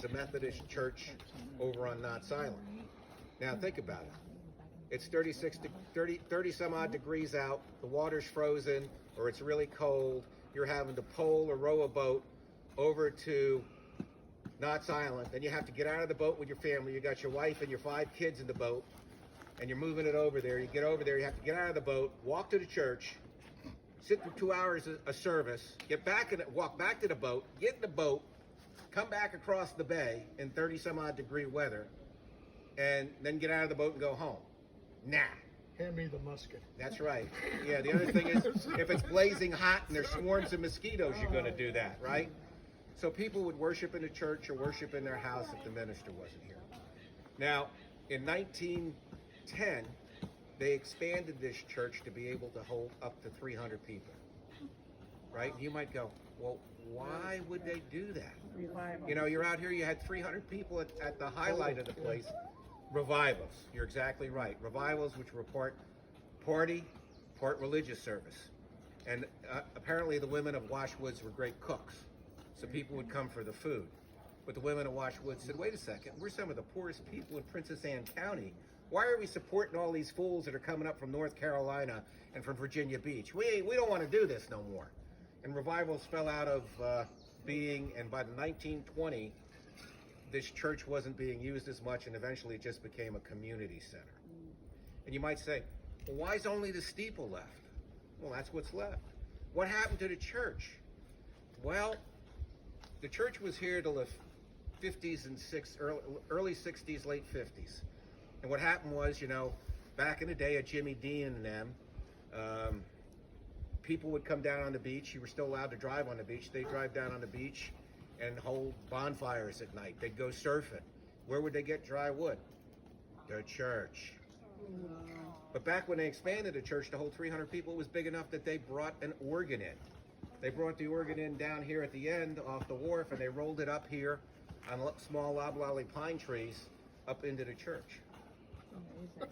The Methodist church over on Knott's Island. Now think about it. It's 30 some odd degrees out, the water's frozen, or it's really cold. You're having to pole or row a boat over to Knott's Island. Then you have to get out of the boat with your family. You got your wife and your 5 kids in the boat, and you're moving it over there. You get over there, you have to get out of the boat, walk to the church, sit for 2 hours of service, get back in it, walk back to the boat, get in the boat, come back across the bay in 30 some odd degree weather, and then get out of the boat and go home. Nah. Hand me the musket. That's right. Yeah, the other thing is, if it's blazing hot and there's swarms of mosquitoes, you're going to do that, right? So people would worship in the church or worship in their house if the minister wasn't here. Now, in 1910, they expanded this church to be able to hold up to 300 people, right? You might go, well, why would they do that? You know, you're out here, you had 300 people at the highlight of the place. Revivals, you're exactly right. Revivals, which were part party, part religious service. And apparently the women of Washwoods were great cooks, so people would come for the food. But the women of Washwood said, wait a second, we're some of the poorest people in Princess Anne County. Why are we supporting all these fools that are coming up from North Carolina and from Virginia Beach? We don't want to do this no more. And revivals fell out of being, and by the 1920, this church wasn't being used as much, and eventually it just became a community center. And you might say, well, why is only the steeple left? Well, that's what's left. What happened to the church? Well, the church was here till the 50s and early 60s, late 50s. And what happened was, you know, back in the day of Jimmy Dean and them, people would come down on the beach. You were still allowed to drive on the beach. They'd drive down on the beach and hold bonfires at night. They'd go surfing. Where would they get dry wood? The church. But back when they expanded the church to hold 300 people, it was big enough that they brought an organ in. They brought the organ in down here at the end off the wharf, and they rolled it up here on small loblolly pine trees up into the church. Amazing.